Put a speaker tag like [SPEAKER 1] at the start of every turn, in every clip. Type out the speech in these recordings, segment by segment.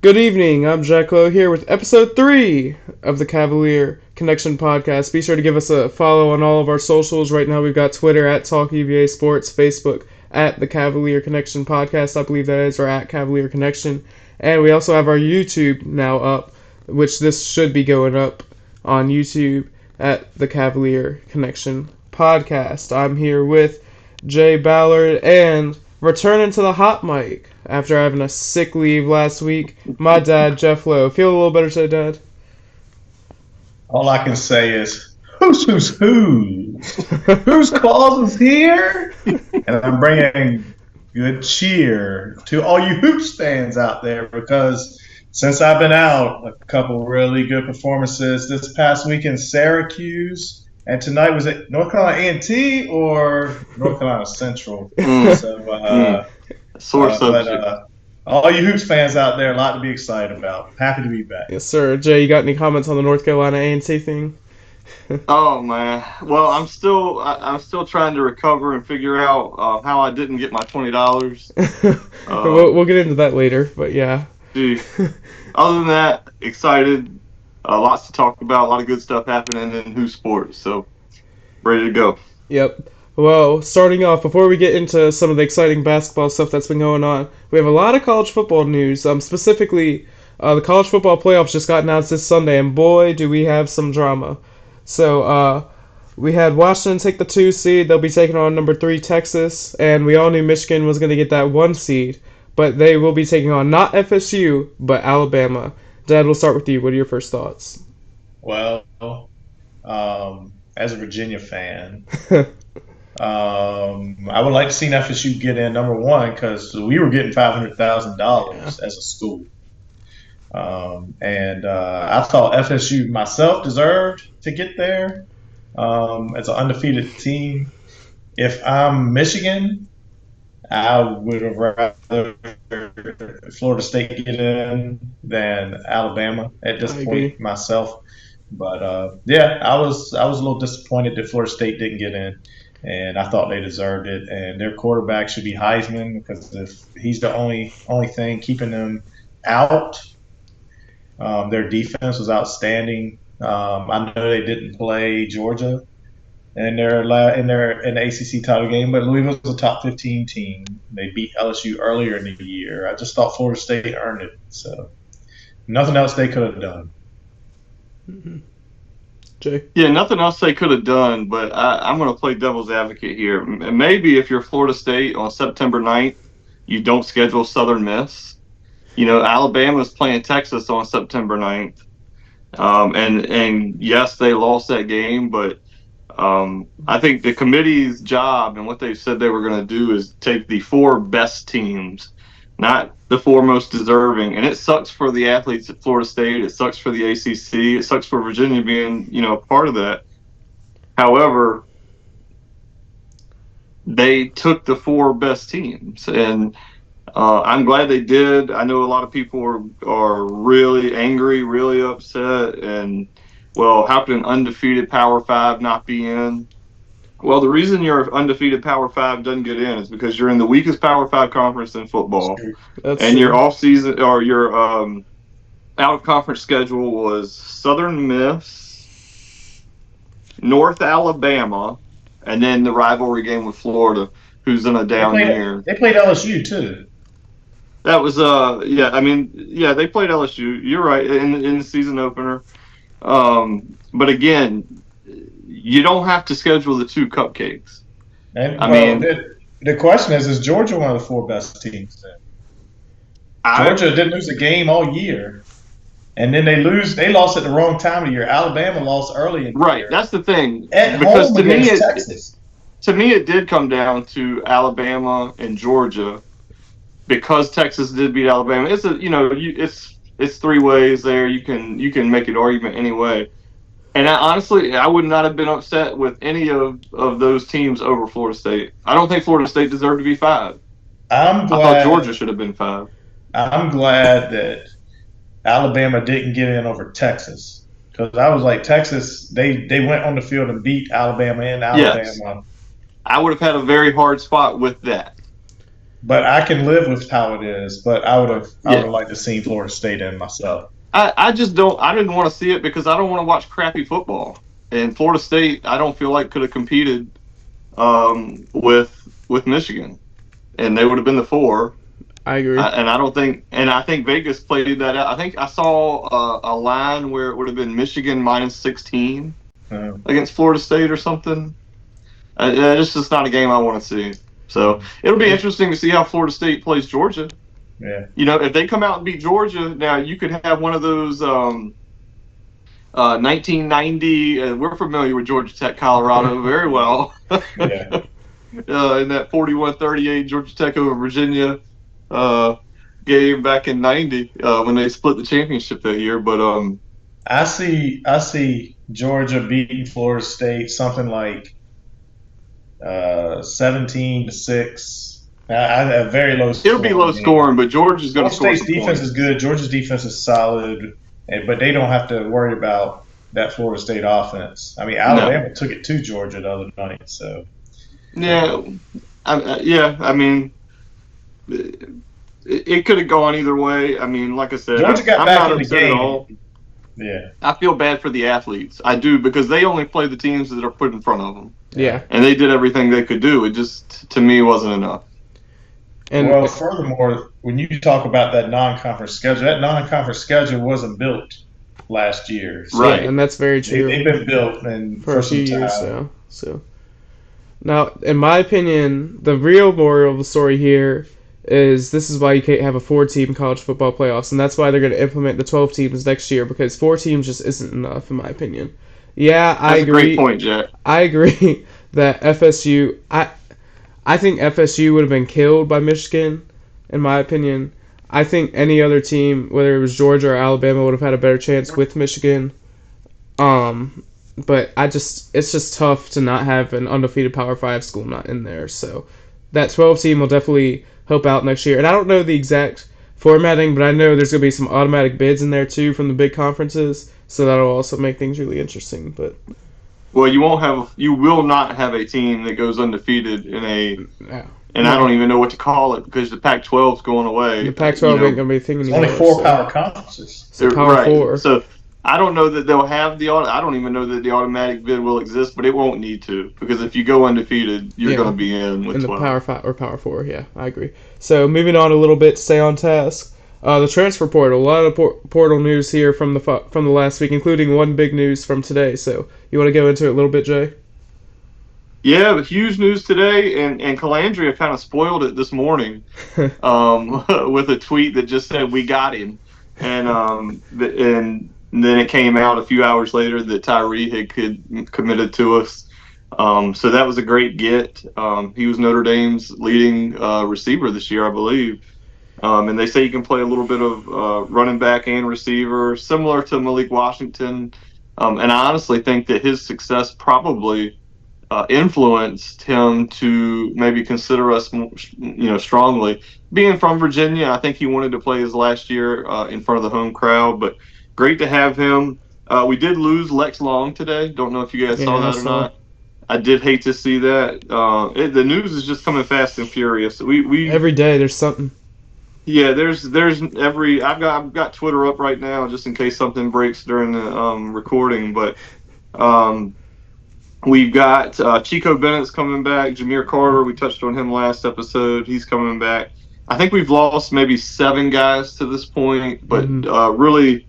[SPEAKER 1] Good evening, I'm Jack Lowe here with episode 3 of the Cavalier Connection podcast. Be sure to give us a follow on all of our socials. Right now we've got Twitter at TalkEVA Sports, Facebook at the Cavalier Connection podcast, I believe that is, or at Cavalier Connection. And we also have our YouTube now up, which this should be going up on YouTube at the Cavalier Connection podcast. I'm here with Jay Ballard and returning to the hot mic after having a sick leave last week, my dad, Jeff Lowe. Feel a little better today, Dad?
[SPEAKER 2] All I can say is, who's? Whose clause is here? And I'm bringing good cheer to all you Hoops fans out there because since I've been out, a couple really good performances this past week in Syracuse. And tonight, was it North Carolina A&T or North Carolina Central?
[SPEAKER 3] Sore subject.
[SPEAKER 2] All you Hoops fans out there, a lot to be excited about. Happy to be back.
[SPEAKER 1] Yes, sir. Jay, you got any comments on the North Carolina A&T thing?
[SPEAKER 3] Oh man, well I'm still trying to recover and figure out how I didn't get my $20.
[SPEAKER 1] We'll get into that later, but yeah.
[SPEAKER 3] Other than that, excited. Lots to talk about. A lot of good stuff happening in Who Sports. So ready to go.
[SPEAKER 1] Yep. Well, starting off, before we get into some of the exciting basketball stuff that's been going on, we have a lot of college football news. Specifically, the college football playoffs just got announced this Sunday, and boy, do we have some drama. So, we had Washington take the 2 seed. They'll be taking on number 3 Texas, and we all knew Michigan was going to get that 1 seed, but they will be taking on not FSU, but Alabama. Dad, we'll start with you. What are your first thoughts?
[SPEAKER 2] Well, as a Virginia fan, I would like to see FSU get in number 1 because we were getting $500,000 as a school. I thought FSU myself deserved to get there as an undefeated team. If I'm Michigan, I would have rather Florida State get in than Alabama at this point myself. But I was a little disappointed that Florida State didn't get in, and I thought they deserved it. And their quarterback should be Heisman because if he's the only thing keeping them out. Their defense was outstanding. I know they didn't play Georgia in the ACC title game, but Louisville was a top 15 team. They beat LSU earlier in the year. I just thought Florida State earned it. So nothing else they could have done.
[SPEAKER 1] Mm-hmm. Jay?
[SPEAKER 3] Yeah, nothing else they could have done, but I'm going to play devil's advocate here. Maybe if you're Florida State on September 9th, you don't schedule Southern Miss. You know, Alabama's playing Texas on September 9th. And yes, they lost that game, but I think the committee's job and what they said they were going to do is take the 4 best teams, not the 4 most deserving. And it sucks for the athletes at Florida State. It sucks for the ACC. It sucks for Virginia being, part of that. However, they took the 4 best teams, and I'm glad they did. I know a lot of people are really angry, really upset, and, well, how can an undefeated Power 5 not be in? Well, the reason your undefeated Power 5 doesn't get in is because you're in the weakest Power 5 conference in football. And your off-season or your out-of-conference schedule was Southern Miss, North Alabama, and then the rivalry game with Florida, who's in a down year.
[SPEAKER 2] They played LSU, too.
[SPEAKER 3] That was they played LSU. You're right in the season opener. But again, you don't have to schedule the 2 cupcakes.
[SPEAKER 2] And the question is Georgia one of the 4 best teams then? Georgia didn't lose a game all year. And then they lost at the wrong time of the year. Alabama lost early in the year.
[SPEAKER 3] Right, that's the thing.
[SPEAKER 2] Because home against Texas.
[SPEAKER 3] To me it did come down to Alabama and Georgia. Because Texas did beat Alabama, it's 3 ways there. You can make an argument any way. And honestly, I would not have been upset with any of those teams over Florida State. I don't think Florida State deserved to be 5. I thought Georgia should have been 5.
[SPEAKER 2] I'm glad that Alabama didn't get in over Texas because I was like, Texas, they went on the field and beat Alabama in Alabama.
[SPEAKER 3] Yes. I would have had a very hard spot with that.
[SPEAKER 2] but I can live with how it is. But I would have
[SPEAKER 3] Yeah.
[SPEAKER 2] liked to see Florida State in myself.
[SPEAKER 3] I just don't. I didn't want to see it because I don't want to watch crappy football. And Florida State, I don't feel like could have competed with Michigan, and they would have been the 4.
[SPEAKER 1] I agree.
[SPEAKER 3] And I don't think, and I think Vegas played that out. I think I saw a line where it would have been Michigan minus 16 against Florida State or something. It's just not a game I want to see. So it'll be interesting to see how Florida State plays Georgia.
[SPEAKER 2] Yeah.
[SPEAKER 3] If they come out and beat Georgia, now you could have one of those 1990. We're familiar with Georgia Tech, Colorado very well.
[SPEAKER 2] Yeah.
[SPEAKER 3] In that 41-38 Georgia Tech over Virginia game back in '90 when they split the championship that year. But
[SPEAKER 2] I see Georgia beating Florida State something like 17-6. I have very low.
[SPEAKER 3] It'll be low scoring, but Georgia's going to score.
[SPEAKER 2] Florida State's defense is good. Georgia's defense is solid, but they don't have to worry about that Florida State offense. I mean, Alabama took it to Georgia the other night, so.
[SPEAKER 3] Yeah, I mean, it could have gone either way. I mean, like I said,
[SPEAKER 2] Georgia got
[SPEAKER 3] I'm
[SPEAKER 2] back
[SPEAKER 3] not
[SPEAKER 2] in the
[SPEAKER 3] upset
[SPEAKER 2] game.
[SPEAKER 3] at all.
[SPEAKER 2] Yeah,
[SPEAKER 3] I feel bad for the athletes. I do, because they only play the teams that are put in front of them.
[SPEAKER 1] Yeah,
[SPEAKER 3] and they did everything they could do. It just, to me, wasn't enough.
[SPEAKER 1] and
[SPEAKER 2] well, furthermore, when you talk about that non-conference schedule wasn't built last year.
[SPEAKER 3] So right,
[SPEAKER 1] and that's very true.
[SPEAKER 2] They've been built for
[SPEAKER 1] a few
[SPEAKER 2] some
[SPEAKER 1] years
[SPEAKER 2] time.
[SPEAKER 1] So now, in my opinion, the real moral of the story here is this is why you can't have a 4-team college football playoffs, and that's why they're going to implement the 12 teams next year, because 4 teams just isn't enough, in my opinion. Yeah, I agree.
[SPEAKER 3] That's a great point, Jack.
[SPEAKER 1] I agree that FSU. I think FSU would have been killed by Michigan, in my opinion. I think any other team, whether it was Georgia or Alabama, would have had a better chance with Michigan. But it's just tough to not have an undefeated Power 5 school not in there. So that 12 team will definitely help out next year. And I don't know the exact formatting, but I know there's going to be some automatic bids in there too from the big conferences. So that'll also make things really interesting. But
[SPEAKER 3] well, you will not have a team that goes undefeated in a.
[SPEAKER 1] No.
[SPEAKER 3] And I don't even know what to call it because the Pac-12 is going away.
[SPEAKER 1] The Pac-12 ain't going to be a thing anymore.
[SPEAKER 2] Only 4 power conferences.
[SPEAKER 1] So Power 4.
[SPEAKER 3] So I don't know that they'll have I don't even know that the automatic bid will exist, but it won't need to, because if you go undefeated, you're going to be in with 12.
[SPEAKER 1] The Power 5 or Power 4. Yeah, I agree. So moving on a little bit, stay on task. The transfer portal. A lot of portal news here from the last week, including one big news from today. So you want to go into it a little bit, Jay?
[SPEAKER 3] Yeah, but huge news today, and Calandria kind of spoiled it this morning with a tweet that just said, "We got him," and then it came out a few hours later that Tyree had committed to us. So that was a great get. He was Notre Dame's leading receiver this year, I believe. And they say he can play a little bit of running back and receiver, similar to Malik Washington. And I honestly think that his success probably influenced him to maybe consider us, strongly. Being from Virginia, I think he wanted to play his last year in front of the home crowd, but great to have him. We did lose Lex Long today. Don't know if you guys saw that or not. I did hate to see that. The news is just coming fast and furious. We
[SPEAKER 1] every day there's something.
[SPEAKER 3] Yeah, there's I've got Twitter up right now just in case something breaks during the recording, but we've got Chico Bennett's coming back. Jameer Carter, we touched on him last episode. He's coming back. I think we've lost maybe 7 guys to this point, but really,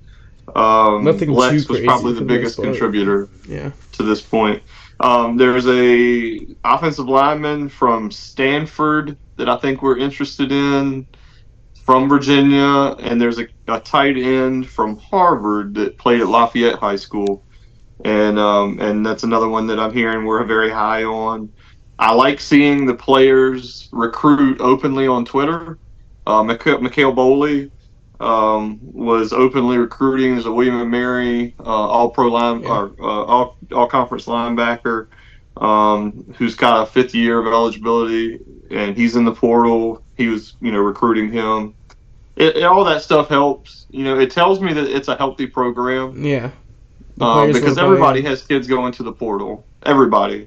[SPEAKER 3] Lex was probably the biggest contributor to this point. There's a offensive lineman from Stanford that I think we're interested in from Virginia, and there's a tight end from Harvard that played at Lafayette High School. And that's another one that I'm hearing we're very high on. I like seeing the players recruit openly on Twitter. Mikhail Boley was openly recruiting as a William & Mary all-pro all-conference linebacker who's got a 5th year of eligibility, and he's in the portal. He was, recruiting him. All that stuff helps. It tells me that it's a healthy program.
[SPEAKER 1] Yeah.
[SPEAKER 3] Because everybody has kids going to the portal. Everybody.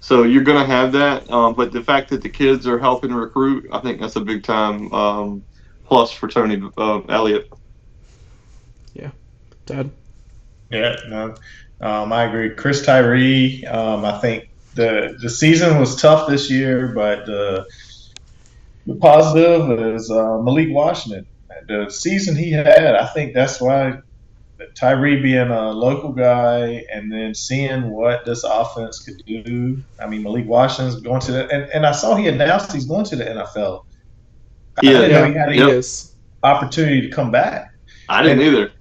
[SPEAKER 3] So you're going to have that. But the fact that the kids are helping recruit, I think that's a big time plus for Tony Elliott.
[SPEAKER 1] Yeah, Dad.
[SPEAKER 2] Yeah, no, I agree. Chris Tyree, I think the season was tough this year, but the positive is Malik Washington. The season he had, I think that's why Tyree being a local guy and then seeing what this offense could do. I mean, Malik Washington's going to and I saw he announced he's going to the NFL. I
[SPEAKER 3] Yeah,
[SPEAKER 2] didn't know he
[SPEAKER 1] Yeah,
[SPEAKER 2] had
[SPEAKER 1] he
[SPEAKER 2] any
[SPEAKER 3] yep.
[SPEAKER 1] is.
[SPEAKER 2] opportunity to come back.
[SPEAKER 3] I didn't
[SPEAKER 2] And
[SPEAKER 3] either.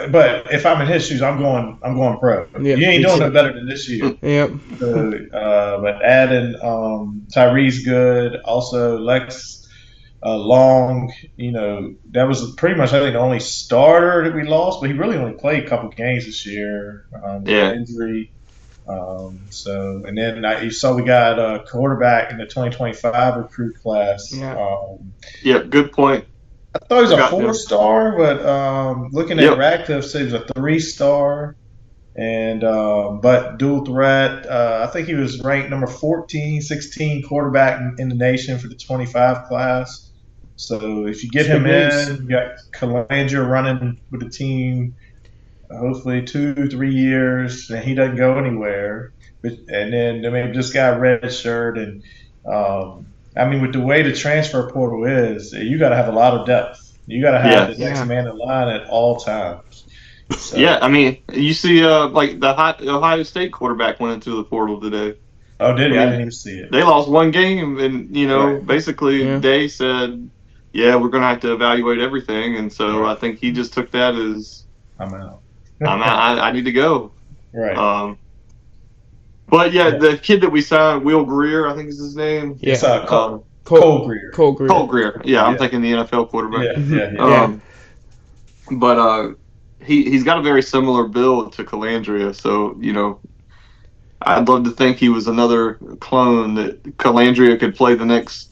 [SPEAKER 2] but if I'm in his shoes, I'm going pro.
[SPEAKER 1] Yeah,
[SPEAKER 2] You ain't
[SPEAKER 1] me
[SPEAKER 2] doing
[SPEAKER 1] too.
[SPEAKER 2] no better than this year.
[SPEAKER 1] Yep.
[SPEAKER 2] So, but adding Tyree's good. Also, Lex Long, that was pretty much I think the only starter that we lost, but he really only played a couple games this year with
[SPEAKER 3] Yeah.
[SPEAKER 2] the injury. And then you saw we got a quarterback in the 2025 recruit class.
[SPEAKER 1] Yeah.
[SPEAKER 3] Yeah, good point.
[SPEAKER 2] I thought he was a
[SPEAKER 3] Forgot him.
[SPEAKER 2] 4-star, but looking
[SPEAKER 3] Yep.
[SPEAKER 2] at Radcliffe, said he was a 3-star. And but dual threat, I think he was ranked number 14, 16 quarterback in the nation for the 25 class. So if you get
[SPEAKER 1] That's
[SPEAKER 2] him
[SPEAKER 1] good news.
[SPEAKER 2] in, you got Cavalier running with the team, hopefully 2-3 years, and he doesn't go anywhere. And then I mean, this guy redshirt, and I mean, with the way the transfer portal is, you got to have a lot of depth. You got to have
[SPEAKER 3] Yeah.
[SPEAKER 2] the next
[SPEAKER 1] Yeah.
[SPEAKER 2] man in line at all times. So,
[SPEAKER 3] Yeah, I mean, you see, like the Ohio State quarterback went into the portal today.
[SPEAKER 2] Oh, did he?
[SPEAKER 3] I
[SPEAKER 2] I
[SPEAKER 3] mean,
[SPEAKER 2] didn't even see it.
[SPEAKER 3] They lost one game, and
[SPEAKER 2] Right.
[SPEAKER 3] basically
[SPEAKER 1] Yeah.
[SPEAKER 3] they said, "Yeah, we're going to have to evaluate everything." And so
[SPEAKER 2] Right.
[SPEAKER 3] I think he just took that as,
[SPEAKER 2] I'm out.
[SPEAKER 3] "I'm out. I need to go."
[SPEAKER 2] Right.
[SPEAKER 3] But yeah,
[SPEAKER 2] Yeah.
[SPEAKER 3] the kid that we signed, Will Greer, I think is his name.
[SPEAKER 1] Yeah.
[SPEAKER 2] It's
[SPEAKER 3] Cole,
[SPEAKER 2] Cole Greer.
[SPEAKER 1] Cole Greer.
[SPEAKER 3] Cole Greer. Yeah, I'm
[SPEAKER 2] Yeah.
[SPEAKER 3] thinking the NFL quarterback.
[SPEAKER 2] Yeah.
[SPEAKER 1] Yeah.
[SPEAKER 3] But he's got a very similar build to Calandria, so I'd love to think he was another clone that Calandria could play the next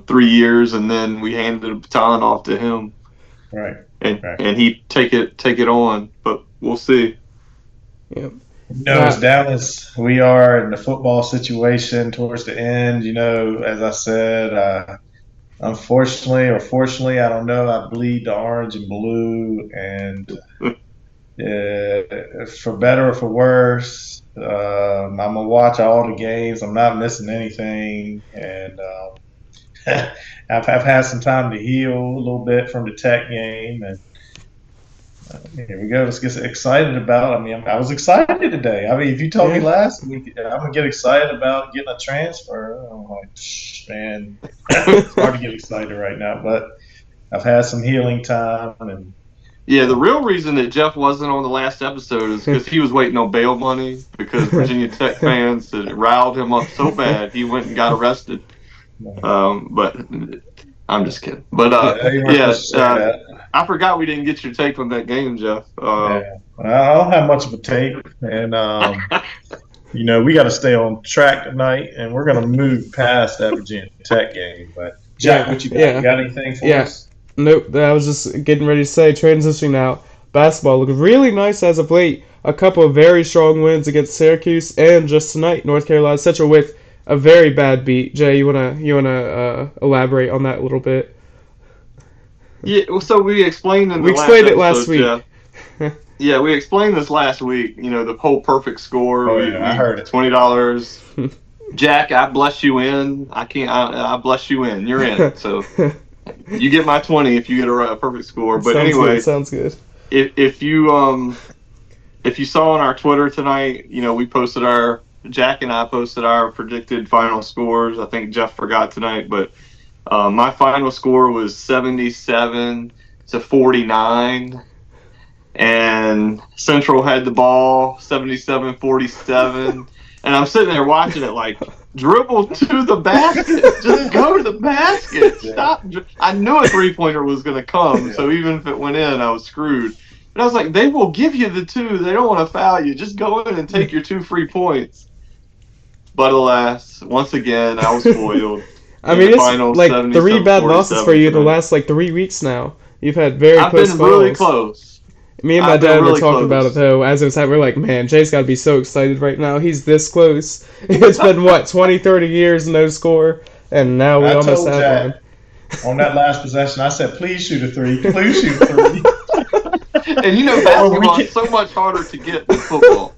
[SPEAKER 3] 3 years, and then we handed the baton off to him,
[SPEAKER 2] Right.
[SPEAKER 3] and he'd take it on. But we'll see.
[SPEAKER 1] Yep.
[SPEAKER 2] As Dallas, we are in the football situation towards the end. As I said, unfortunately or fortunately, I don't know. I bleed the orange and blue, and for better or for worse, I'm gonna watch all the games. I'm not missing anything, and I've had some time to heal a little bit from the Tech game, and here we go. Let's get excited about. I mean, I was excited today. I mean, if you told me last week I'm gonna get excited about getting a transfer, I'm like, man, it's hard to get excited right now. But I've had some healing time, and
[SPEAKER 3] yeah, the real reason that Jeff wasn't on the last episode is because he was waiting on bail money because Virginia Tech fans had riled him up so bad he went and got arrested. But I'm just kidding. But I forgot we didn't get your take on that game, Jeff.
[SPEAKER 2] I don't have much of a take, and we got to stay on track tonight, and we're gonna move past that Virginia Tech game. But Jack, what you got? You got anything for us?
[SPEAKER 1] Nope. I was just getting ready to say, transitioning now. Basketball looking really nice as of late. A couple of very strong wins against Syracuse, and just tonight, North Carolina Central with a very bad beat. Jay, you wanna elaborate on that a little bit?
[SPEAKER 3] Yeah. Well, so we explained
[SPEAKER 1] it last week.
[SPEAKER 3] Yeah, we explained this last week. The whole perfect score.
[SPEAKER 2] I heard it.
[SPEAKER 3] $20. Jack, I bless you in. I can't. I bless you in. You're in. So you get my 20 if you get a perfect score. But
[SPEAKER 1] sounds good.
[SPEAKER 3] If you saw on our Twitter tonight, we posted Jack and I posted our predicted final scores. I think Jeff forgot tonight, but my final score was 77-49. And Central had the ball 77-47, and I'm sitting there watching it like, dribble to the basket, just go to the basket, stop. I knew a 3-pointer was going to come, so even if it went in, I was screwed. But I was like, they will give you the 2. They don't want to foul you. Just go in and take your 2 free points. But alas, once again, I was spoiled.
[SPEAKER 1] I mean, it's like 3 bad losses for you in the last 3 weeks now. You've had very close calls.
[SPEAKER 3] I've been really close.
[SPEAKER 1] Me and my
[SPEAKER 3] I've been
[SPEAKER 1] dad were
[SPEAKER 3] really
[SPEAKER 1] talking about it
[SPEAKER 3] close.
[SPEAKER 1] though as it was happening. We're like, man, Jay's got to be so excited right now. He's this close. It's been what 20, 30 years no score, and now we
[SPEAKER 2] I
[SPEAKER 1] almost
[SPEAKER 2] told
[SPEAKER 1] have one.
[SPEAKER 2] Jack on that last possession, I said, please shoot a three. Please shoot a three.
[SPEAKER 3] And
[SPEAKER 2] Or we
[SPEAKER 3] basketball is
[SPEAKER 2] can.
[SPEAKER 3] so much harder to get than football.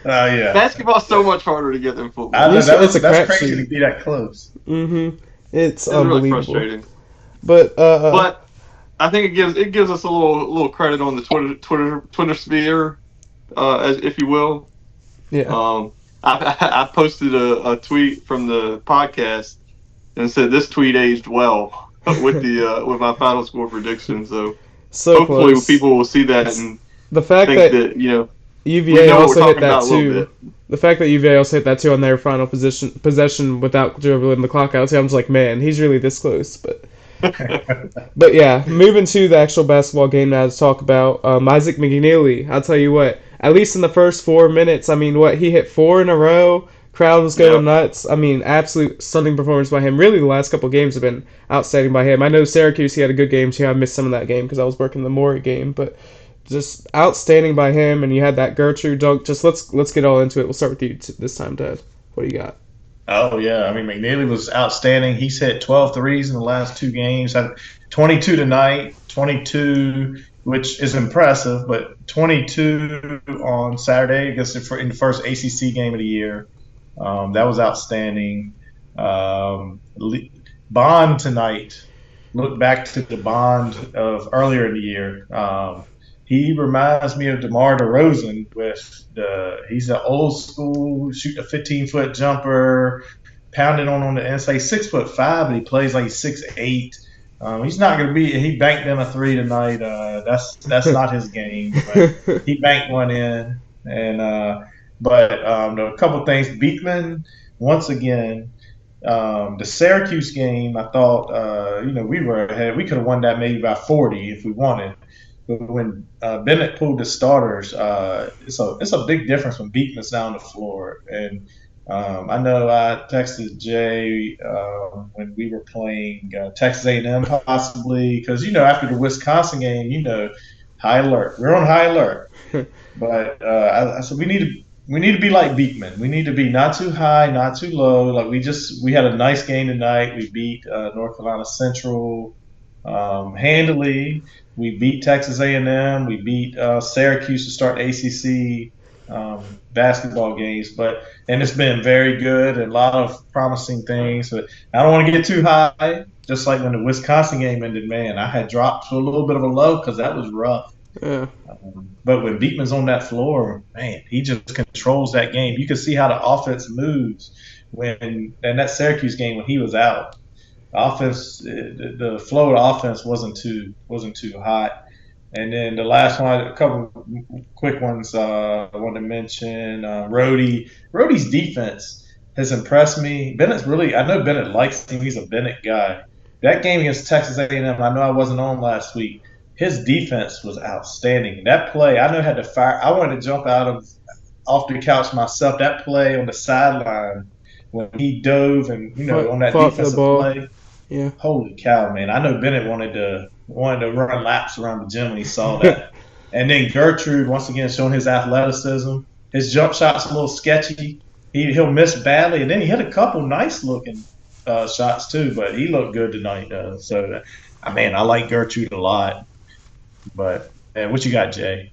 [SPEAKER 2] Yeah.
[SPEAKER 3] Basketball is so much harder to get than
[SPEAKER 2] I
[SPEAKER 3] football.
[SPEAKER 2] know
[SPEAKER 1] It's a
[SPEAKER 2] that's crazy to
[SPEAKER 1] crapshoot.
[SPEAKER 2] be that close.
[SPEAKER 1] It's
[SPEAKER 3] It's really
[SPEAKER 1] unbelievable.
[SPEAKER 3] frustrating.
[SPEAKER 1] But
[SPEAKER 3] But I think it gives us a little credit on the Twitter sphere, as if you will.
[SPEAKER 1] yeah.
[SPEAKER 3] I posted a tweet from the podcast and said this tweet aged well with my final score prediction. So
[SPEAKER 1] So
[SPEAKER 3] hopefully
[SPEAKER 1] close.
[SPEAKER 3] people will see that
[SPEAKER 1] It's
[SPEAKER 3] and
[SPEAKER 1] the fact
[SPEAKER 3] think
[SPEAKER 1] that
[SPEAKER 3] that we
[SPEAKER 1] UVA
[SPEAKER 3] know what we're
[SPEAKER 1] also hit
[SPEAKER 3] talking
[SPEAKER 1] that
[SPEAKER 3] about a little
[SPEAKER 1] too.
[SPEAKER 3] bit.
[SPEAKER 1] The fact that UVA also hit that too on their final possession without dribbling the clock out. So I'm just like, man, he's really this close. But yeah, moving to the actual basketball game now to talk about Isaac McNeely. I'll tell you what, at least in the first 4 minutes, I mean, what he hit four in a row. Crowd was going
[SPEAKER 3] Yep.
[SPEAKER 1] nuts. I mean, absolute stunning performance by him. Really, the last couple games have been outstanding by him. I know Syracuse, he had a good game too. I missed some of that game because I was working the Maury game, but just outstanding by him. And you had that Gertrude dunk. Just let's get all into it. We'll start with you this time, Dad. What do you got?
[SPEAKER 2] Oh yeah, I mean McNeely was outstanding. He's hit 12 threes in the last two games. Had 22 tonight, 22, which is impressive, but 22 on Saturday, I guess in the first ACC game of the year. That was outstanding. Um, Bond tonight. Look back to the Bond of earlier in the year. He reminds me of DeMar DeRozan he's an old school, shoot a 15-foot jumper, pounding on the inside. He's 6'5", but he plays like 6'8". He's not going to be. He banked in a three tonight. That's not his game, but he banked one in. And a couple things. Beekman once again. The Syracuse game, I thought, we were ahead. We could have won that maybe by 40 if we wanted. But when Bennett pulled the starters, it's a big difference when Beekman's down the floor. And I know I texted Jay when we were playing Texas A&M possibly because after the Wisconsin game, high alert. We're on high alert. But I said we need to be like Beekman. We need to be not too high, not too low. Like we had a nice game tonight. We beat North Carolina Central handily. We beat Texas A&M. We beat Syracuse to start ACC basketball games. And it's been very good and a lot of promising things. But I don't want to get too high. Just like when the Wisconsin game ended, man, I had dropped to a little bit of a low because that was rough.
[SPEAKER 1] yeah.
[SPEAKER 2] But when Beekman's on that floor, man, he just controls that game. You can see how the offense moves in that Syracuse game when he was out. The flow of the offense wasn't too hot. And then the last one, a couple quick ones I want to mention. Rhodey's defense has impressed me. I know Bennett likes him. He's a Bennett guy. That game against Texas A&M, I know I wasn't on last week. His defense was outstanding. That play, I know had to fire. I wanted to jump off the couch myself. That play on the sideline when he dove and on that
[SPEAKER 1] Fought for the
[SPEAKER 2] defensive
[SPEAKER 1] ball.
[SPEAKER 2] play.
[SPEAKER 1] Yeah.
[SPEAKER 2] Holy cow, man! I know Bennett wanted to run laps around the gym when he saw that. And then Gertrude once again showing his athleticism. His jump shot's a little sketchy. He'll miss badly, and then he hit a couple nice looking shots too. But he looked good tonight. I like Gertrude a lot. But what you got, Jay?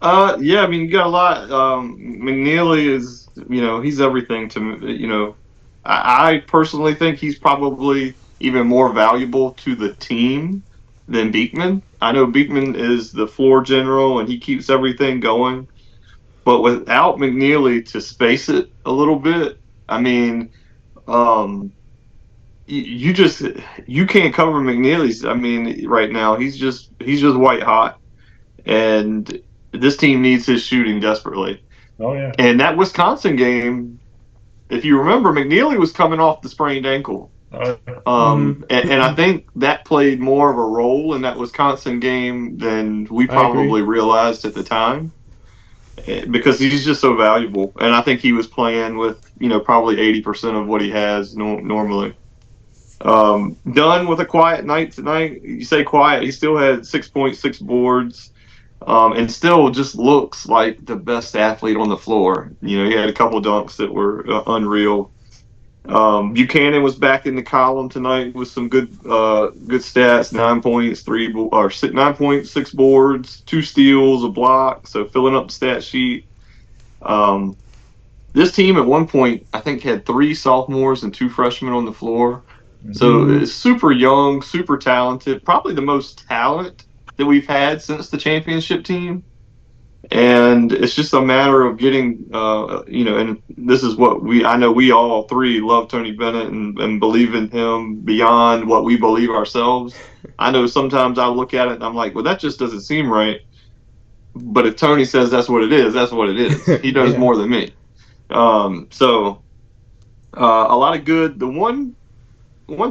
[SPEAKER 3] Yeah, I mean, you got a lot. McNeely is, he's everything to me. I personally think he's probably even more valuable to the team than Beekman. I know Beekman is the floor general and he keeps everything going, but without McNeely to space it a little bit, I mean, um, you can't cover McNeely's. I mean, right now he's just white hot and this team needs his shooting desperately.
[SPEAKER 2] Oh yeah.
[SPEAKER 3] And that Wisconsin game, if you remember, McNeely was coming off the sprained ankle. And I think that played more of a role in that Wisconsin game than we
[SPEAKER 1] I agree.
[SPEAKER 3] probably realized at the time because he's just so valuable. And I think he was playing with, probably 80% of what he has normally. Done with a quiet night tonight. You say quiet. He still had 6.6 boards. and still just looks like the best athlete on the floor. You know, he had a couple dunks that were unreal. Buchanan was back in the column tonight with some good stats: 9 points, 9 points, 6 boards, 2 steals, a block. So filling up the stat sheet. Um, this team at one point, I think, had 3 sophomores and 2 freshmen on the floor. So it's super young, super talented, probably the most talent that we've had since the championship team. And it's just a matter of getting, and this is what I know we all three love Tony Bennett and believe in him beyond what we believe ourselves. I know sometimes I look at it and I'm like, well, that just doesn't seem right. But if Tony says that's what it is, that's what it is. He knows more than me. So a lot of good. The one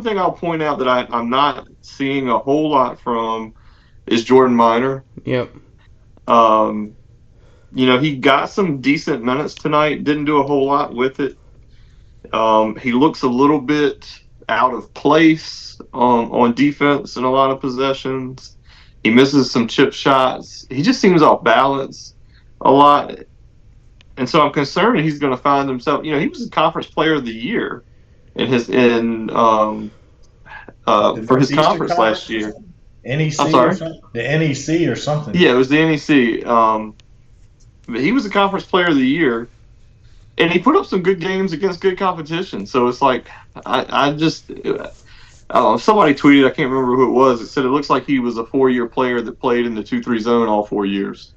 [SPEAKER 3] thing I'll point out that I'm not seeing a whole lot from is Jordan Minor.
[SPEAKER 1] Yep.
[SPEAKER 3] He got some decent minutes tonight. Didn't do a whole lot with it. He looks a little bit out of place on defense in a lot of possessions. He misses some chip shots. He just seems off balance a lot. And so I'm concerned he's going to find himself. He was a conference player of the year for his conference last year.
[SPEAKER 2] NEC
[SPEAKER 3] I'm sorry?
[SPEAKER 2] or something? The NEC or something.
[SPEAKER 3] Yeah, it was the NEC. But he was a conference player of the year, and he put up some good games against good competition. So it's like somebody tweeted, I can't remember who it was. It said it looks like he was a 4-year player that played in the 2-3 zone all 4 years.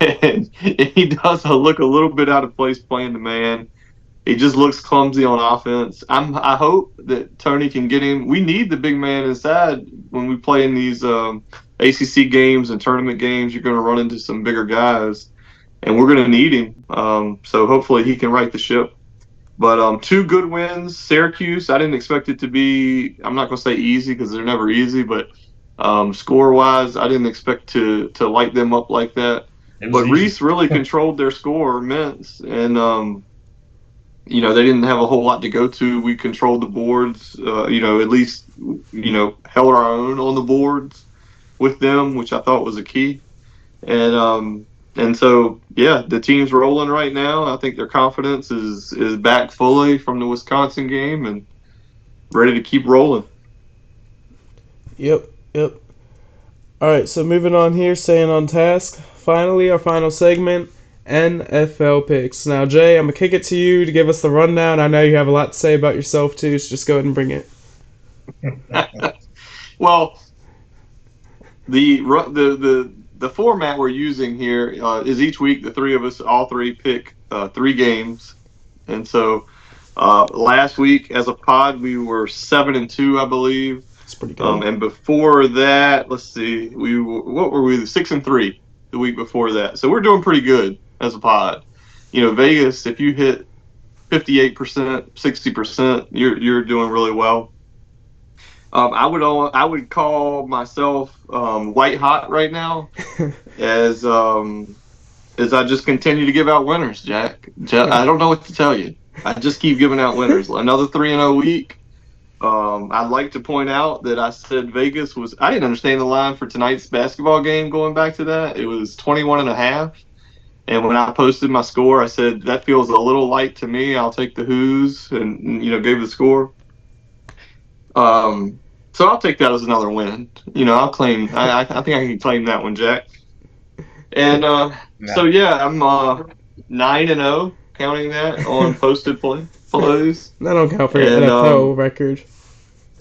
[SPEAKER 3] And he does look a little bit out of place playing the man. He just looks clumsy on offense. I hope that Tony can get him. We need the big man inside when we play in these ACC games and tournament games. You're going to run into some bigger guys, and we're going to need him. So hopefully he can right the ship. But 2 good wins. Syracuse, I didn't expect it to be, I'm not going to say easy because they're never easy, but score-wise, I didn't expect to light them up like that. But
[SPEAKER 2] easy.
[SPEAKER 3] Reese really controlled their score immense, and they didn't have a whole lot to go to. We controlled the boards, at least, held our own on the boards with them, which I thought was a key. And so, yeah, the team's rolling right now. I think their confidence is back fully from the Wisconsin game and ready to keep rolling.
[SPEAKER 1] Yep. All right, so moving on here, staying on task. Finally, our final segment, NFL picks. Now, Jay, I'm going to kick it to you to give us the rundown. I know you have a lot to say about yourself, too, so just go ahead and bring it.
[SPEAKER 3] Well, the format we're using here is each week the three of us, all three, pick 3 games. And so last week as a pod, we were 7-2, I believe.
[SPEAKER 1] That's pretty good.
[SPEAKER 3] And before that, let's see, what were we? 6-3 the week before that. So we're doing pretty good as a pod. Vegas, if you hit 58%, 60%, you're doing really well. I would call myself white hot right now, as I just continue to give out winners, Jack. I don't know what to tell you. I just keep giving out winners. Another 3-0 week. I'd like to point out that I said Vegas was. I didn't understand the line for tonight's basketball game. Going back to that, it was 21.5. And when I posted my score, I said that feels a little light to me. I'll take the Who's, and gave the score. So I'll take that as another win. I'll claim. I think I can claim that one, Jack. And so yeah, I'm 9-0, counting that on posted plays.
[SPEAKER 1] That don't count for your NFL record.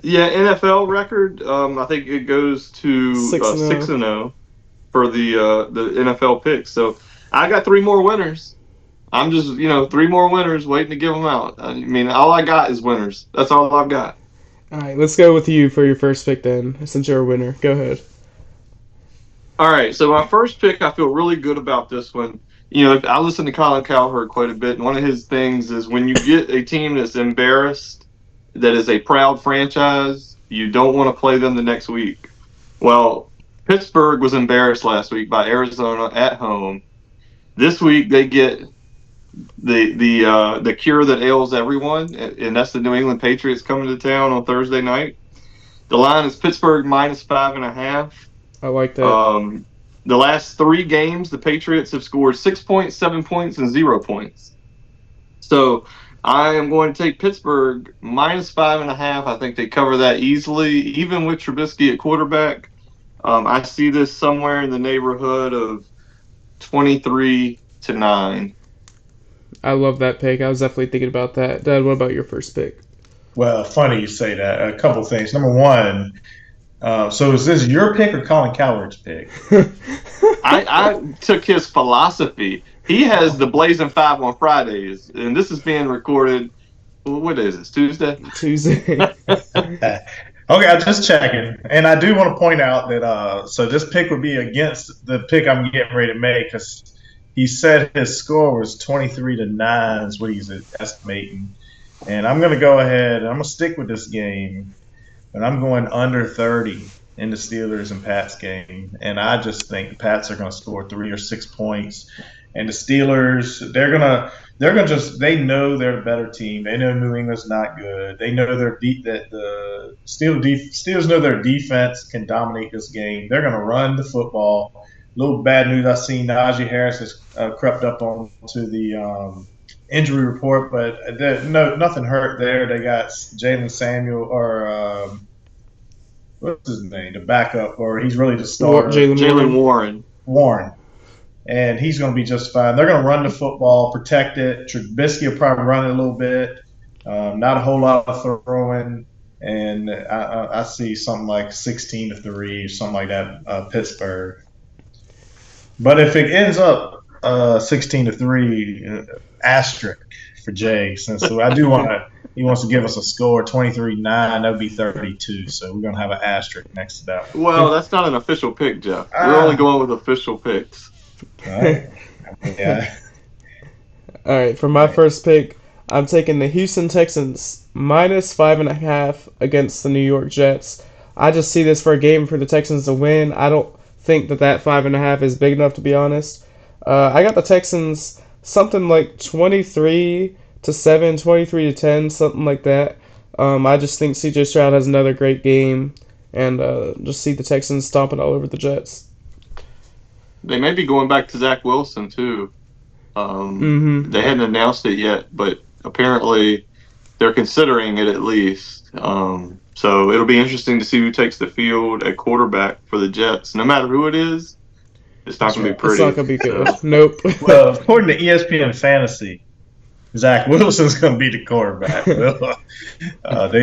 [SPEAKER 3] Yeah, NFL record. I think it goes to 6-0 for the NFL picks. So I got 3 more winners. I'm just 3 more winners waiting to give them out. I mean, all I got is winners. That's all I've got.
[SPEAKER 1] All right, let's go with you for your first pick then, since you're a winner. Go ahead.
[SPEAKER 3] All right, so my first pick, I feel really good about this one. I listen to Colin Cowherd quite a bit, and one of his things is when you get a team that's embarrassed, that is a proud franchise, you don't want to play them the next week. Well, Pittsburgh was embarrassed last week by Arizona at home. This week they get the cure that ails everyone, and that's the New England Patriots coming to town on Thursday night. The line is Pittsburgh -5.5.
[SPEAKER 1] I like that.
[SPEAKER 3] The last 3 games, the Patriots have scored 6 points, 7 points, and 0 points. So I am going to take Pittsburgh minus 5.5. I think they cover that easily, even with Trubisky at quarterback. I see this somewhere in the neighborhood of 23-9.
[SPEAKER 1] I love that pick. I was definitely thinking about that. Dad, what about your first pick?
[SPEAKER 2] Well, funny you say that. A couple things. Number one, so is this your pick or Colin Cowherd's pick?
[SPEAKER 3] I took his philosophy. He has the Blazing 5 on Fridays, and this is being recorded. What is it? Tuesday?
[SPEAKER 1] Tuesday.
[SPEAKER 2] Okay, I'm just checking. And I do want to point out that so this pick would be against the pick I'm getting ready to make because he said his score was 23-9 is what he's estimating. And I'm going to go ahead and I'm going to stick with this game. And I'm going under 30 in the Steelers and Pats game. And I just think the Pats are going to score 3 or 6 points. And the Steelers, they're gonna they know they're a better team. They know New England's not good. They know that the Steelers know their defense can dominate this game. They're gonna run the football. Little bad news I seen Najee Harris has crept up onto the injury report, but nothing hurt there. They got Jalen Samuel or what's his name, the backup, or he's really the starter.
[SPEAKER 3] Jalen Warren.
[SPEAKER 2] Warren. And he's going to be just fine. They're going to run the football, protect it. Trubisky will probably run it a little bit. Not a whole lot of throwing. And I see something like 16-3 or something like that, Pittsburgh. But if it ends up 16-3, asterisk for Jay, since I do want to. He wants to give us a score, 23-9. That would be 32. So we're going to have an asterisk next to that.
[SPEAKER 3] Well, that's not an official pick, Jeff. We're only going with official picks.
[SPEAKER 2] All right. Yeah.
[SPEAKER 1] All right, for my first pick, I'm taking the Houston Texans minus 5.5 against the New York Jets. I just see this for a game for the Texans to win. I don't think that 5.5 is big enough, to be honest. I got the Texans something like 23-7, 23-10, something like that. I just think C.J. Stroud has another great game, and just see the Texans stomping all over the Jets.
[SPEAKER 3] They may be going back to Zach Wilson, too. They hadn't announced it yet, but apparently they're considering it at least. So it'll be interesting to see who takes the field at quarterback for the Jets. No matter who it is, it's not going to be pretty.
[SPEAKER 1] It's not going to be good. Nope.
[SPEAKER 2] Well, according to ESPN Fantasy, Zach Wilson's going to be the quarterback.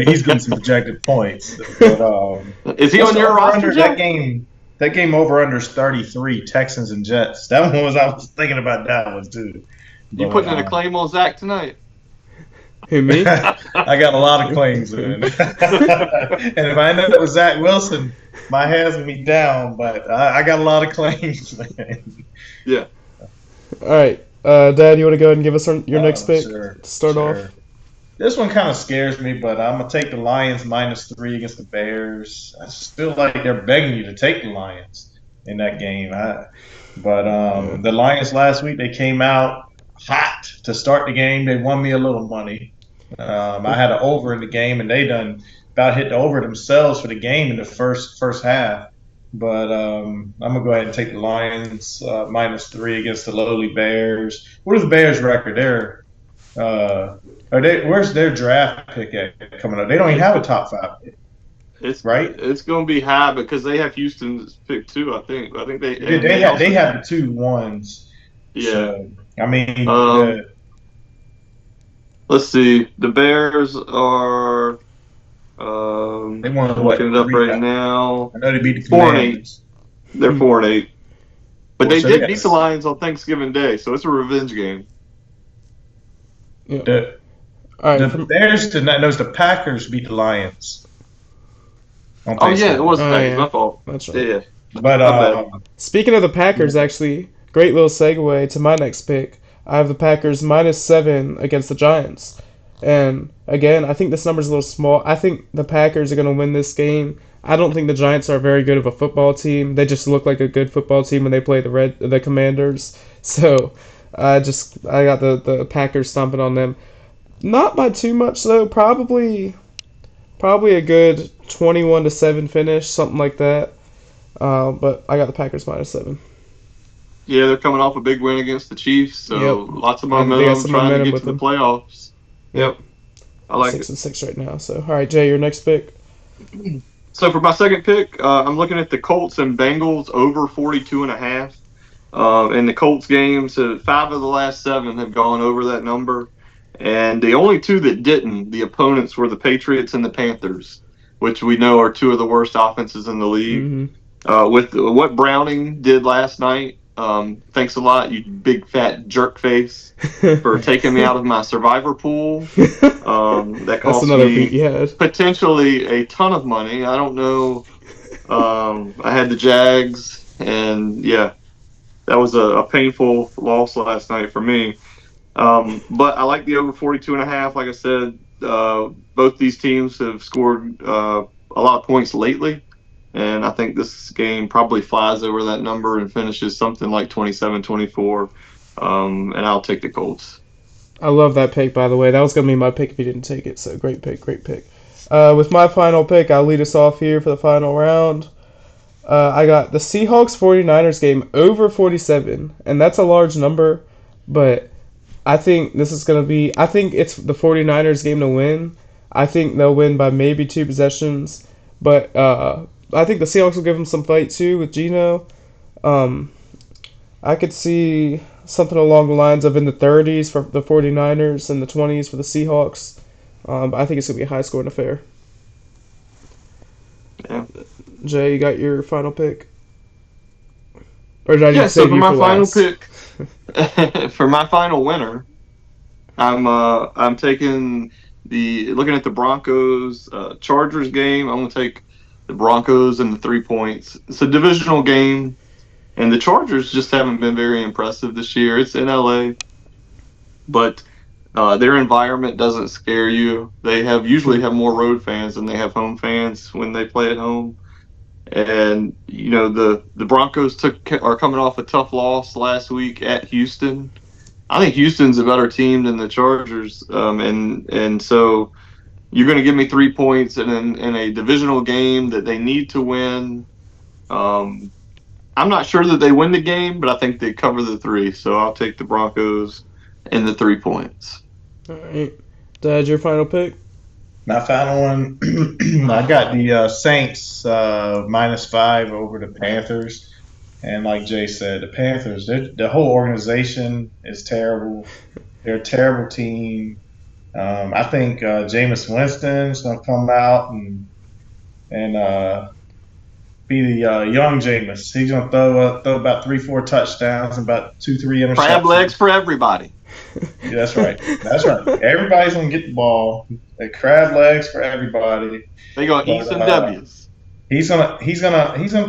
[SPEAKER 2] He's getting some projected points. But,
[SPEAKER 3] is he on your roster, Jeff?
[SPEAKER 2] That game over under is 33, Texans and Jets. That one I was thinking about that one too.
[SPEAKER 3] You putting in a claim on Zach tonight?
[SPEAKER 1] Who, me?
[SPEAKER 2] I got a lot of claims in. And if I end up with Zach Wilson, my hands will be down, but I got a lot of claims, man.
[SPEAKER 3] Yeah.
[SPEAKER 1] All right. Dad, you want to go ahead and give us your next pick to start off?
[SPEAKER 2] This one kind of scares me, but I'm going to take the Lions -3 against the Bears. I still like they're begging you to take the Lions in that game. The Lions last week, they came out hot to start the game. They won me a little money. I had an over in the game, and they done about hit the over themselves for the game in the first half. But I'm going to go ahead and take the Lions -3 against the lowly Bears. What is the Bears' record? Where's their draft pick at coming up? They don't even have a top 5 pick. Right?
[SPEAKER 3] It's going to be high because they have Houston's pick too. I think
[SPEAKER 2] they have the 2 ones.
[SPEAKER 3] Yeah.
[SPEAKER 2] So, I mean,
[SPEAKER 3] let's see. The Bears are.
[SPEAKER 2] They won
[SPEAKER 3] looking it up right now.
[SPEAKER 2] I know they beat the
[SPEAKER 3] 4-8. They're 4-8, but they did beat the Lions on Thanksgiving Day, so it's a revenge game.
[SPEAKER 1] Yeah.
[SPEAKER 2] The Bears did not knows the Packers beat the Lions.
[SPEAKER 3] Oh yeah, it was my fault.
[SPEAKER 1] That's right.
[SPEAKER 3] Yeah.
[SPEAKER 2] But
[SPEAKER 1] speaking of the Packers, actually, great little segue to my next pick. I have the Packers -7 against the Giants. And again, I think this number's a little small. I think the Packers are going to win this game. I don't think the Giants are very good of a football team. They just look like a good football team when they play the Commanders. So I got the Packers stomping on them. Not by too much though. Probably a good 21-7 finish, something like that. But I got the Packers -7.
[SPEAKER 3] Yeah, they're coming off a big win against the Chiefs, so
[SPEAKER 1] Yep.
[SPEAKER 3] lots of
[SPEAKER 1] They got
[SPEAKER 3] momentum
[SPEAKER 1] some
[SPEAKER 3] trying to
[SPEAKER 1] momentum
[SPEAKER 3] get
[SPEAKER 1] with
[SPEAKER 3] to the
[SPEAKER 1] them.
[SPEAKER 3] playoffs.
[SPEAKER 1] Yep.
[SPEAKER 3] I like it.
[SPEAKER 1] 6-6 right now. So, all right, Jay, your next pick.
[SPEAKER 3] So for my second pick, I'm looking at the Colts and Bengals over 42.5. In the Colts games, 5 of the last 7 have gone over that number. And the only 2 that didn't, the opponents were the Patriots and the Panthers, which we know are 2 of the worst offenses in the league.
[SPEAKER 1] Mm-hmm.
[SPEAKER 3] With what Browning did last night, thanks a lot, you big fat jerk face, for taking me out of my survivor pool. That
[SPEAKER 1] That's
[SPEAKER 3] cost
[SPEAKER 1] another beat
[SPEAKER 3] me
[SPEAKER 1] you had.
[SPEAKER 3] potentially a ton of money. I don't know. I had the Jags, and yeah, that was a painful loss last night for me. But I like the over 42.5. Like I said, both these teams have scored a lot of points lately. And I think this game probably flies over that number and finishes something like 27-24. And I'll take the Colts.
[SPEAKER 1] I love that pick, by the way. That was going to be my pick if you didn't take it. So, great pick, great pick. With my final pick, I'll lead us off here for the final round. I got the Seahawks 49ers game over 47, and that's a large number, but I think this is going to be, I think it's the 49ers game to win. I think they'll win by maybe 2 possessions, but I think the Seahawks will give them some fight too with Geno. Um, I could see something along the lines of in the 30s for the 49ers and the 20s for the Seahawks. But I think it's going to be a high scoring affair.
[SPEAKER 3] Yeah.
[SPEAKER 1] Jay, you got your final pick? Or did I
[SPEAKER 3] Yeah,
[SPEAKER 1] just
[SPEAKER 3] so
[SPEAKER 1] save
[SPEAKER 3] for
[SPEAKER 1] you
[SPEAKER 3] my
[SPEAKER 1] for
[SPEAKER 3] final
[SPEAKER 1] last?
[SPEAKER 3] pick, for my final winner, I'm taking looking at the Broncos Chargers game. I'm gonna take the Broncos and the 3 points. It's a divisional game, and the Chargers just haven't been very impressive this year. It's in LA, but their environment doesn't scare you. They usually have more road fans than they have home fans when they play at home. And the Broncos are coming off a tough loss last week at Houston. I think Houston's a better team than the Chargers, and so you're going to give me 3 points in a divisional game that they need to win. Um, I'm not sure that they win the game, but I think they cover the 3. So I'll take the Broncos and the 3 points.
[SPEAKER 1] All right. Dad, your final pick?
[SPEAKER 2] My final one, I got the Saints -5 over the Panthers. And like Jay said, the Panthers, the whole organization is terrible. They're a terrible team. I think Jameis Winston's going to come out and be the young Jameis. He's going to throw about 3-4 touchdowns and about 2-3
[SPEAKER 3] Crab legs
[SPEAKER 2] interceptions.
[SPEAKER 3] for everybody.
[SPEAKER 2] Yeah, that's right. That's right. Everybody's going to get the ball. They crab legs for everybody.
[SPEAKER 3] They're going to eat some W's.
[SPEAKER 2] He's gonna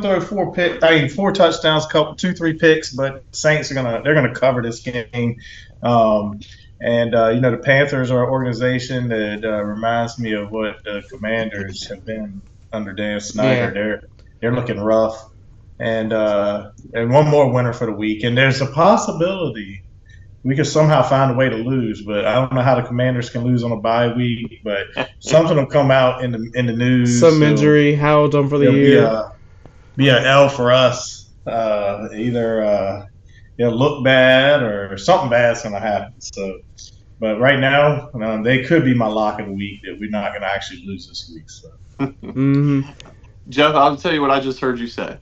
[SPEAKER 2] throw 4 touchdowns, 2-3 picks, but Saints they're gonna cover this game. The Panthers are an organization that reminds me of what the Commanders have been under Dan Snyder.
[SPEAKER 1] Yeah.
[SPEAKER 2] They're looking rough, and one more winner for the week. And there's a possibility we could somehow find a way to lose, but I don't know how the Commanders can lose on a bye week. But something will come out in the news.
[SPEAKER 1] Some injury, Howell done for the year.
[SPEAKER 2] Be an L for us. Either look bad or something bad's going to happen. So, but right now, they could be my lock of the week that we're not going to actually lose this week. So.
[SPEAKER 1] Mm-hmm.
[SPEAKER 3] Jeff, I'll tell you what I just heard you say.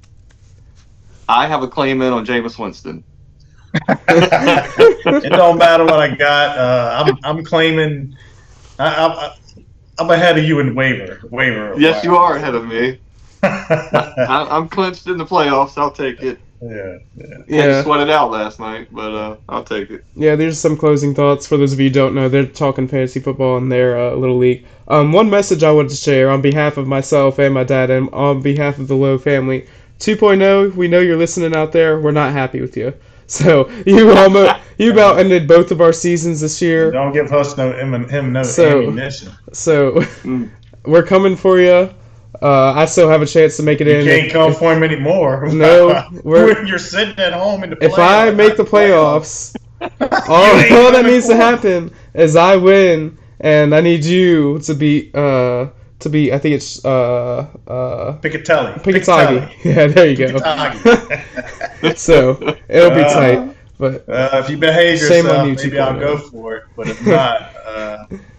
[SPEAKER 3] I have a claim in on Jameis Winston.
[SPEAKER 2] It don't matter what I got. I'm claiming. I'm ahead of you in waiver.
[SPEAKER 3] Yes, you are ahead of me. I'm clinched in the playoffs. I'll take it.
[SPEAKER 2] Yeah.
[SPEAKER 3] Had to sweat it out last night, but I'll take it.
[SPEAKER 1] Yeah, there's some closing thoughts for those of you who don't know. They're talking fantasy football in their little league. One message I wanted to share on behalf of myself and my dad and on behalf of the Lowe family. 2.0, we know you're listening out there. We're not happy with you. So you about ended both of our seasons this year.
[SPEAKER 2] Don't give us no ammunition.
[SPEAKER 1] So we're coming for you. I still have a chance to make it in.
[SPEAKER 2] You can't come for him anymore.
[SPEAKER 1] No,
[SPEAKER 2] you're sitting at home in the playoffs.
[SPEAKER 1] If I make the playoffs, all that needs to happen is I win, and I need you to to be. I think it's
[SPEAKER 2] Piccatelli.
[SPEAKER 1] Yeah, there you go.
[SPEAKER 2] Piccatelli.
[SPEAKER 1] So it'll be tight. But
[SPEAKER 2] if you behave
[SPEAKER 1] shame on
[SPEAKER 2] yourself,
[SPEAKER 1] you
[SPEAKER 2] maybe I'll
[SPEAKER 1] 2.0.
[SPEAKER 2] go for it. But if not,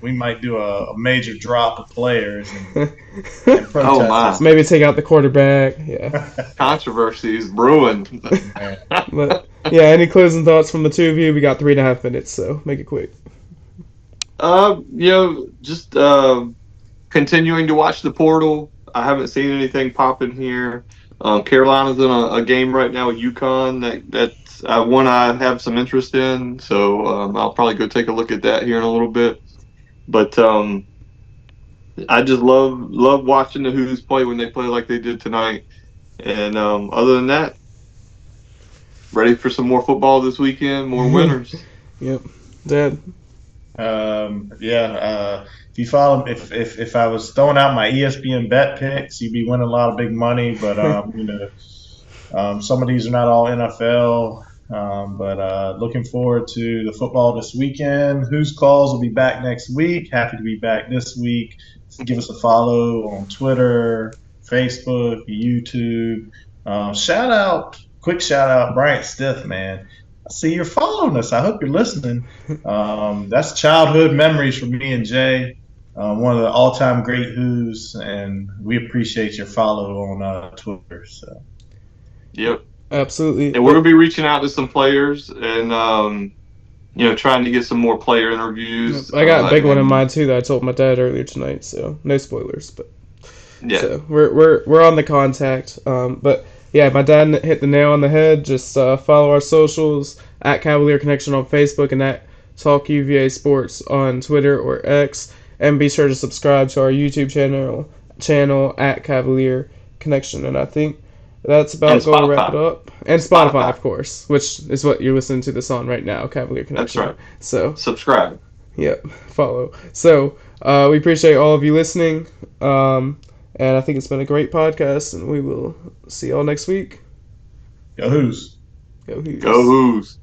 [SPEAKER 2] we might do a major drop of players and protest.
[SPEAKER 3] Oh, my.
[SPEAKER 1] Maybe take out the quarterback. Yeah.
[SPEAKER 3] Controversy is brewing.
[SPEAKER 1] But yeah, any closing thoughts from the two of you? We got 3.5 minutes, so make it quick.
[SPEAKER 3] Just continuing to watch the portal. I haven't seen anything popping here. Carolina's in a game right now with UConn that's one I have some interest in, so I'll probably go take a look at that here in a little bit. But I just love watching the Hoos play when they play like they did tonight. And other than that, ready for some more football this weekend, more winners.
[SPEAKER 1] Yep. Dad.
[SPEAKER 2] If you follow, if I was throwing out my ESPN bet picks, you'd be winning a lot of big money. But some of these are not all NFL. But looking forward to the football this weekend. Whose Calls will be back next week. Happy to be back this week. Give us a follow on Twitter, Facebook, YouTube. Quick shout out, Bryant Stith, man. I see you're following us. I hope you're listening. That's childhood memories for me and Jay. One of the all-time great Who's, and we appreciate your follow on Twitter. So.
[SPEAKER 3] Yep.
[SPEAKER 1] Absolutely.
[SPEAKER 3] And we're gonna be reaching out to some players and trying to get some more player interviews.
[SPEAKER 1] I got a big one in mind too that I told my dad earlier tonight. So no spoilers, but
[SPEAKER 3] yeah.
[SPEAKER 1] So we're on the contact. But yeah, my dad hit the nail on the head. Just follow our socials at Cavalier Connection on Facebook and at Talk UVA Sports on Twitter or X, and be sure to subscribe to our YouTube channel at Cavalier Connection. And I think that's about going to wrap it up. And Spotify, of course, which is what you're listening to this on right now, Cavalier Connection.
[SPEAKER 3] That's right.
[SPEAKER 1] So
[SPEAKER 3] subscribe.
[SPEAKER 1] Yep, follow. So we appreciate all of you listening. And I think it's been a great podcast, and we will see y'all next week.
[SPEAKER 2] Go Who's.
[SPEAKER 1] Go Who's.
[SPEAKER 3] Go Who's.